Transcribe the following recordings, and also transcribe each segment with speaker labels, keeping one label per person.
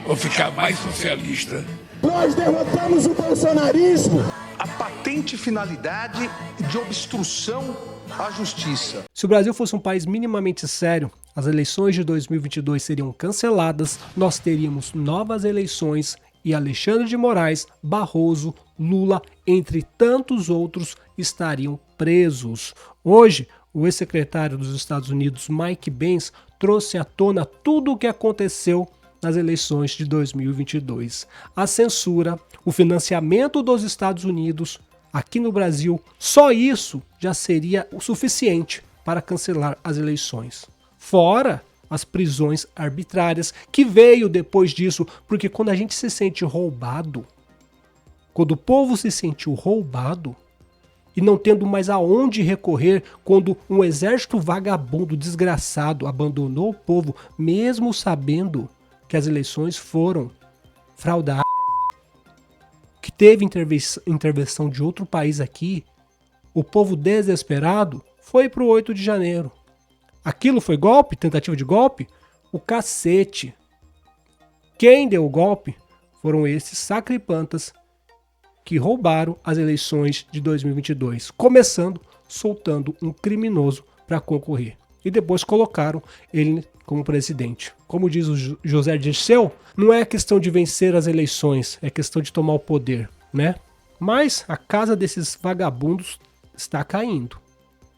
Speaker 1: Vou ficar mais socialista.
Speaker 2: Nós derrotamos o bolsonarismo.
Speaker 3: A patente finalidade de obstrução à justiça.
Speaker 4: Se o Brasil fosse um país minimamente sério, as eleições de 2022 seriam canceladas, nós teríamos novas eleições e Alexandre de Moraes, Barroso, Lula, entre tantos outros, estariam presos. Hoje, o ex-secretário dos Estados Unidos, Mike Pence, trouxe à tona tudo o que aconteceu nas eleições de 2022. A censura, o financiamento dos Estados Unidos, aqui no Brasil, só isso já seria o suficiente para cancelar as eleições. Fora as prisões arbitrárias que veio depois disso, porque quando a gente se sente roubado, quando o povo se sentiu roubado e não tendo mais aonde recorrer, quando um exército vagabundo desgraçado abandonou o povo, mesmo sabendo que as eleições foram fraudadas, que teve intervenção de outro país aqui, o povo desesperado foi pro 8 de janeiro. Aquilo foi golpe? Tentativa de golpe? O cacete. Quem deu o golpe foram esses sacripantas que roubaram as eleições de 2022, começando soltando um criminoso para concorrer. E depois colocaram ele como presidente. Como diz o José Dirceu, não é questão de vencer as eleições, é questão de tomar o poder, né? Mas a casa desses vagabundos está caindo.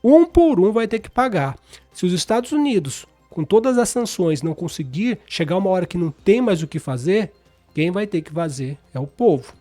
Speaker 4: Um por um vai ter que pagar. Se os Estados Unidos, com todas as sanções, não conseguir chegar uma hora que não tem mais o que fazer, quem vai ter que fazer é o povo.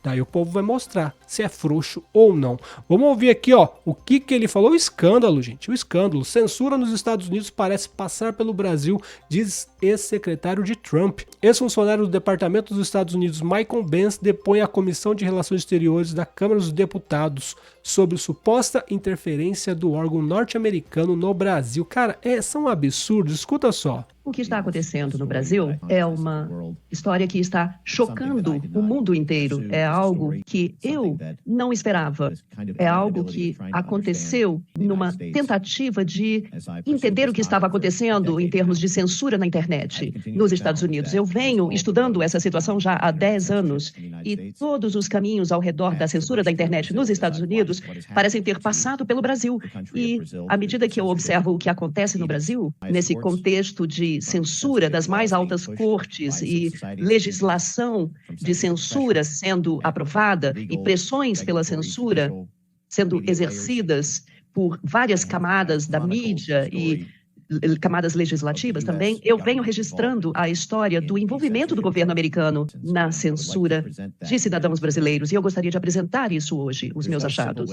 Speaker 4: Daí o povo vai mostrar se é frouxo ou não. Vamos ouvir aqui, ó, o que ele falou. O escândalo, gente, o escândalo. Censura nos Estados Unidos parece passar pelo Brasil, diz ex-secretário de Trump. Ex-funcionário do Departamento dos Estados Unidos, Michael Pence, depõe à Comissão de Relações Exteriores da Câmara dos Deputados sobre suposta interferência do órgão norte-americano no Brasil. Cara, são absurdos. Escuta só.
Speaker 5: O que está acontecendo no Brasil é uma história que está chocando o mundo inteiro. É algo que eu não esperava. É algo que aconteceu numa tentativa de entender o que estava acontecendo em termos de censura na internet nos Estados Unidos. Eu venho estudando essa situação já há 10 anos e todos os caminhos ao redor da censura da internet nos Estados Unidos parecem ter passado pelo Brasil. E à medida que eu observo o que acontece no Brasil, nesse contexto de censura das mais altas cortes e legislação de censura sendo aprovada e pressões pela censura sendo exercidas por várias camadas da mídia e camadas legislativas também, eu venho registrando a história do envolvimento do governo americano na censura de cidadãos brasileiros, e eu gostaria de apresentar isso hoje, os meus achados.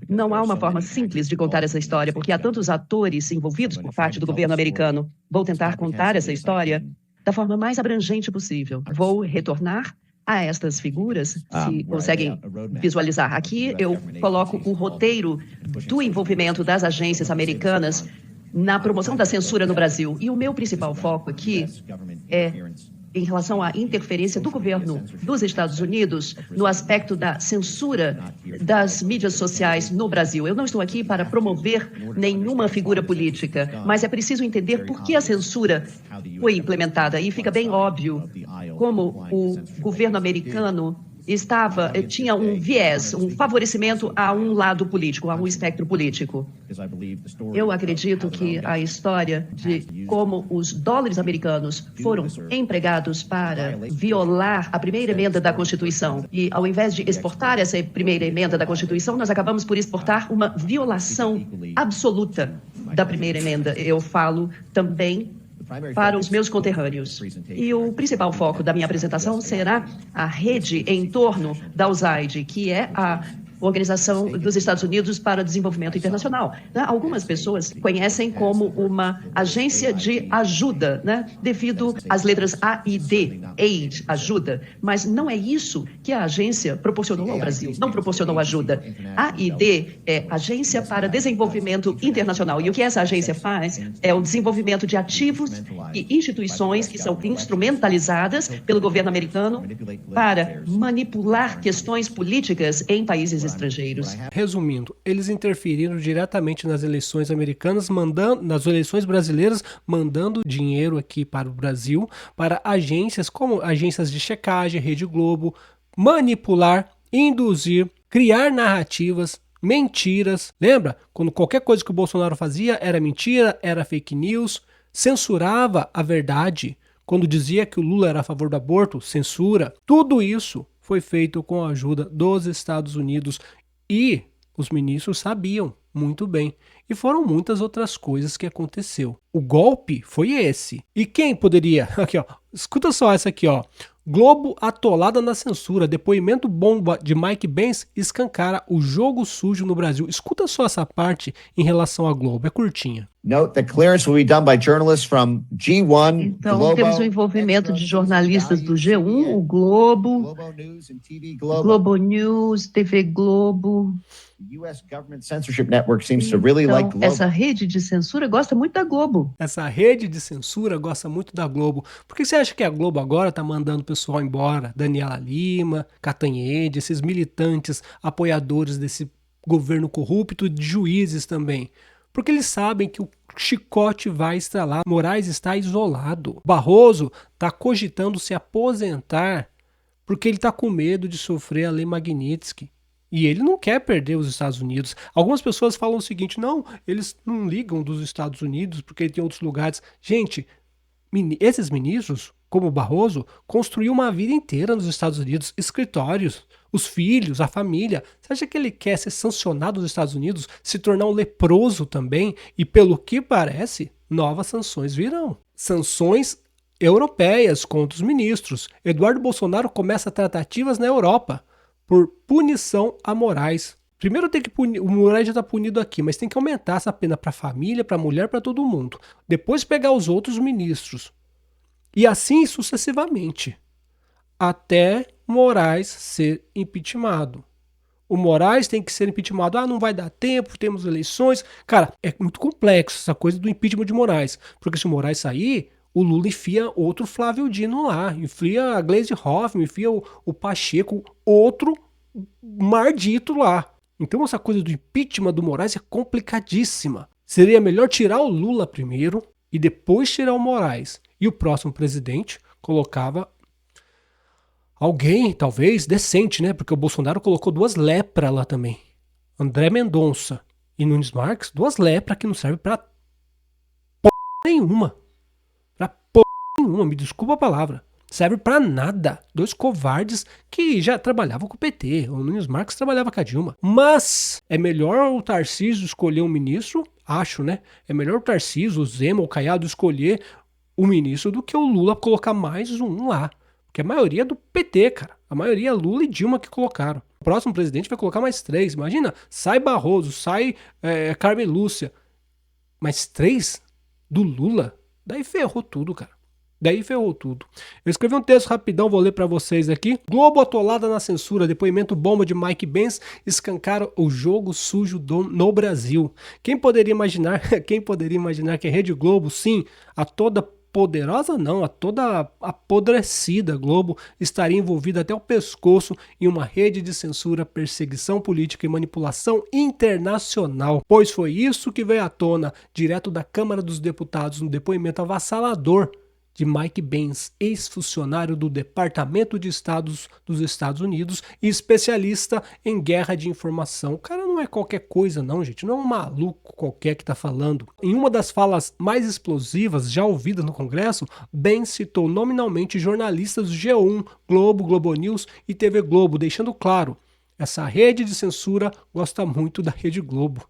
Speaker 5: Não há uma forma simples de contar essa história, porque há tantos atores envolvidos por parte do governo americano. Vou tentar contar essa história da forma mais abrangente possível. Vou retornar a estas figuras, se conseguem visualizar. Aqui eu coloco o roteiro do envolvimento das agências americanas na promoção da censura no Brasil. E o meu principal foco aqui é em relação à interferência do governo dos Estados Unidos no aspecto da censura das mídias sociais no Brasil. Eu não estou aqui para promover nenhuma figura política, mas é preciso entender por que a censura foi implementada. E fica bem óbvio como o governo americano tinha um viés, um favorecimento a um lado político, a um espectro político. Eu acredito que a história de como os dólares americanos foram empregados para violar a primeira emenda da Constituição, e ao invés de exportar essa primeira emenda da Constituição, nós acabamos por exportar uma violação absoluta da primeira emenda. Eu falo também para os meus conterrâneos. E o principal foco da minha apresentação será a rede em torno da USAID, que é a Organização dos Estados Unidos para o Desenvolvimento Internacional. Algumas pessoas conhecem como uma agência de ajuda, devido às letras AID, Aid, ajuda, mas não é isso que a agência proporcionou ao Brasil, não proporcionou ajuda. AID é Agência para Desenvolvimento Internacional, e o que essa agência faz é o desenvolvimento de ativos e instituições que são instrumentalizadas pelo governo americano para manipular questões políticas em países estrangeiros.
Speaker 4: Resumindo, eles interferiram diretamente nas eleições americanas, nas eleições brasileiras, mandando dinheiro aqui para o Brasil, para agências como agências de checagem, Rede Globo, manipular, induzir, criar narrativas, mentiras. Lembra? Quando qualquer coisa que o Bolsonaro fazia era mentira, era fake news, censurava a verdade. Quando dizia que o Lula era a favor do aborto, censura. Tudo isso foi feito com a ajuda dos Estados Unidos e os ministros sabiam muito bem. E foram muitas outras coisas que aconteceu. O golpe foi esse. E quem poderia... Aqui, ó. Escuta só essa aqui, ó. Globo atolada na censura. Depoimento bomba de Mike Pence escancara o jogo sujo no Brasil. Escuta só essa parte em relação à Globo. É curtinha.
Speaker 6: Note that clearance will be done by journalists from G1,
Speaker 5: Então,
Speaker 6: Globo,
Speaker 5: temos o envolvimento de jornalistas do G1, o Globo,
Speaker 6: Globo News and TV Globo.
Speaker 5: Globo News, TV Globo.
Speaker 6: The US government censorship network seems to really like
Speaker 5: Então,
Speaker 6: Globo.
Speaker 5: essa rede de censura gosta muito da Globo.
Speaker 4: Essa rede de censura gosta muito da Globo. Por que você acha que a Globo agora tá mandando o pessoal embora? Daniela Lima, Catanhede, esses militantes apoiadores desse governo corrupto e de juízes também. Porque eles sabem que o chicote vai estralar. Moraes está isolado. Barroso está cogitando se aposentar porque ele está com medo de sofrer a lei Magnitsky. E ele não quer perder os Estados Unidos. Algumas pessoas falam o seguinte, não, eles não ligam dos Estados Unidos porque ele tem outros lugares. Gente, esses ministros, como o Barroso, construiu uma vida inteira nos Estados Unidos, escritórios, os filhos, a família. Você acha que ele quer ser sancionado nos Estados Unidos, se tornar um leproso também? E pelo que parece, novas sanções virão. Sanções europeias contra os ministros. Eduardo Bolsonaro começa tratativas na Europa por punição a Moraes. Primeiro tem que punir, o Moraes já está punido aqui, mas tem que aumentar essa pena para a família, para a mulher, para todo mundo. Depois pegar os outros ministros. E assim sucessivamente. Até Moraes ser impeachmentado. O Moraes tem que ser impeachmentado. Ah, não vai dar tempo, temos eleições. Cara, é muito complexo essa coisa do impeachment de Moraes. Porque se o Moraes sair, o Lula enfia outro Flávio Dino lá. Enfia a Gleisi Hoffmann, enfia o Pacheco, outro mardito lá. Então essa coisa do impeachment do Moraes é complicadíssima. Seria melhor tirar o Lula primeiro e depois tirar o Moraes. E o próximo presidente colocava alguém, talvez, decente, né? Porque o Bolsonaro colocou 2 lepras lá também. André Mendonça e Nunes Marques, 2 lepras que não servem pra porra nenhuma. Pra porra nenhuma, me desculpa a palavra. Serve pra nada. 2 covardes que já trabalhavam com o PT. O Nunes Marques trabalhava com a Dilma. Mas é melhor o Tarcísio escolher um ministro, acho, né? É melhor o Tarcísio, o Zema, o Caiado escolher o ministro do que o Lula colocar mais um lá. Porque a maioria é do PT, cara. A maioria é Lula e Dilma que colocaram. O próximo presidente vai colocar mais 3. Imagina, sai Barroso, sai Carmen Lúcia. Mais 3 do Lula? Daí ferrou tudo, cara. Daí ferrou tudo. Eu escrevi um texto rapidão, vou ler pra vocês aqui. Globo atolada na censura, depoimento bomba de Mike Pence escancara o jogo sujo no Brasil. Quem poderia imaginar que a Rede Globo, sim, a toda poderosa não, a toda apodrecida Globo estaria envolvida até o pescoço em uma rede de censura, perseguição política e manipulação internacional. Pois foi isso que veio à tona, direto da Câmara dos Deputados, no depoimento avassalador de Mike Pence, ex-funcionário do Departamento de Estado dos Estados Unidos e especialista em guerra de informação. O cara não é qualquer coisa não, gente, não é um maluco qualquer que está falando. Em uma das falas mais explosivas já ouvidas no Congresso, Pence citou nominalmente jornalistas do G1, Globo, Globo News e TV Globo, deixando claro, essa rede de censura gosta muito da Rede Globo.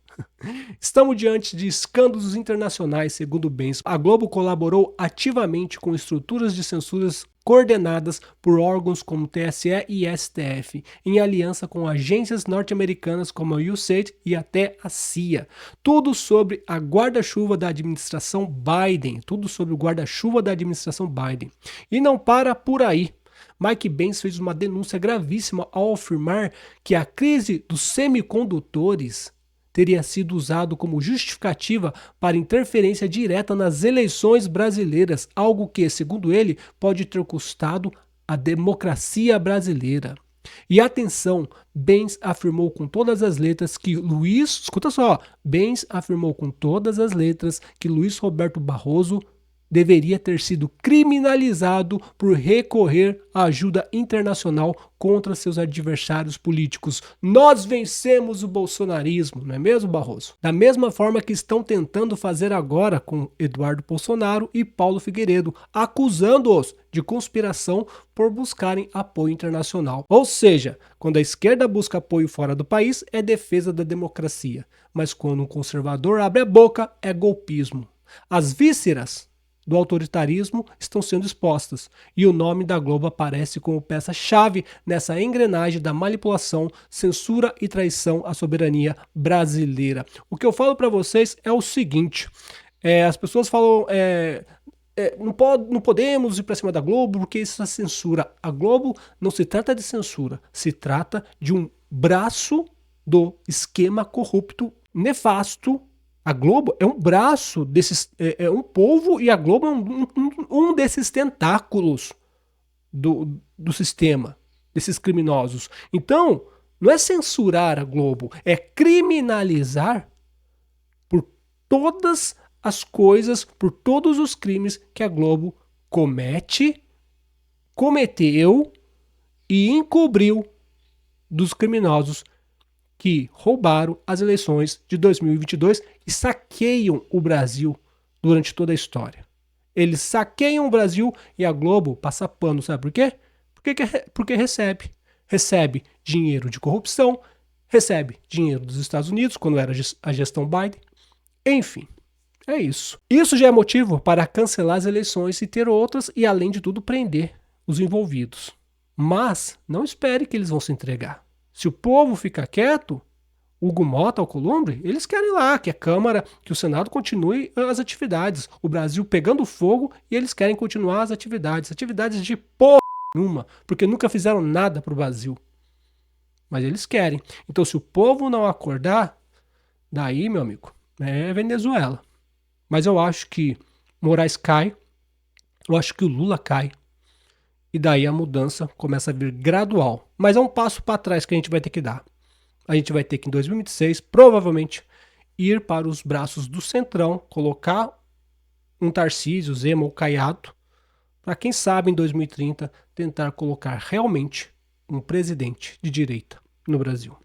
Speaker 4: Estamos diante de escândalos internacionais, segundo Pence. A Globo colaborou ativamente com estruturas de censuras coordenadas por órgãos como TSE e STF, em aliança com agências norte-americanas como a USAID e até a CIA. Tudo sobre a guarda-chuva da administração Biden. Tudo sobre o guarda-chuva da administração Biden. E não para por aí. Mike Pence fez uma denúncia gravíssima ao afirmar que a crise dos semicondutores teria sido usado como justificativa para interferência direta nas eleições brasileiras, algo que, segundo ele, pode ter custado a democracia brasileira. E atenção, Benz afirmou com todas as letras que escuta só, Benz afirmou com todas as letras que Luiz Roberto Barroso deveria ter sido criminalizado por recorrer à ajuda internacional contra seus adversários políticos. Nós vencemos o bolsonarismo, não é mesmo, Barroso? Da mesma forma que estão tentando fazer agora com Eduardo Bolsonaro e Paulo Figueiredo, acusando-os de conspiração por buscarem apoio internacional. Ou seja, quando a esquerda busca apoio fora do país, é defesa da democracia. Mas quando um conservador abre a boca, é golpismo. As vísceras do autoritarismo estão sendo expostas, e o nome da Globo aparece como peça-chave nessa engrenagem da manipulação, censura e traição à soberania brasileira. O que eu falo para vocês é o seguinte, as pessoas falam, não podemos ir para cima da Globo porque isso é censura. A Globo não se trata de censura, se trata de um braço do esquema corrupto nefasto. A Globo é um braço desses, um povo, e a Globo é um desses tentáculos do sistema, desses criminosos. Então, não é censurar a Globo, é criminalizar por todas as coisas, por todos os crimes que a Globo cometeu e encobriu dos criminosos que roubaram as eleições de 2022 e saqueiam o Brasil durante toda a história. Eles saqueiam o Brasil e a Globo passa pano, sabe por quê? Porque recebe dinheiro de corrupção, recebe dinheiro dos Estados Unidos, quando era a gestão Biden. Enfim, é isso. Isso já é motivo para cancelar as eleições e ter outras e, além de tudo, prender os envolvidos. Mas não espere que eles vão se entregar. Se o povo ficar quieto, Hugo Mota, Alcolumbre, eles querem lá que a Câmara, que o Senado continue as atividades. O Brasil pegando fogo e eles querem continuar as atividades. Atividades de porra nenhuma, porque nunca fizeram nada pro Brasil. Mas eles querem. Então, se o povo não acordar, daí, meu amigo, é Venezuela. Mas eu acho que Moraes cai, eu acho que o Lula cai. E daí a mudança começa a vir gradual. Mas é um passo para trás que a gente vai ter que dar. A gente vai ter que, em 2026, provavelmente, ir para os braços do Centrão, colocar um Tarcísio, Zema ou Caiado, para quem sabe, em 2030, tentar colocar realmente um presidente de direita no Brasil.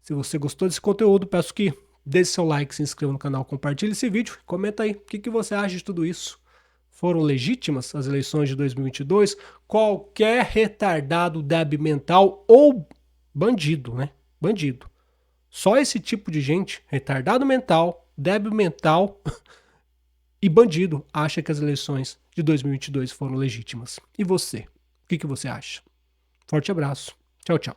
Speaker 4: Se você gostou desse conteúdo, peço que deixe seu like, se inscreva no canal, compartilhe esse vídeo, comenta aí o que você acha de tudo isso. Foram legítimas as eleições de 2022? Qualquer retardado, débil mental ou bandido, né? Bandido. Só esse tipo de gente, retardado mental, débil mental e bandido, acha que as eleições de 2022 foram legítimas. E você? O que você acha? Forte abraço. Tchau, tchau.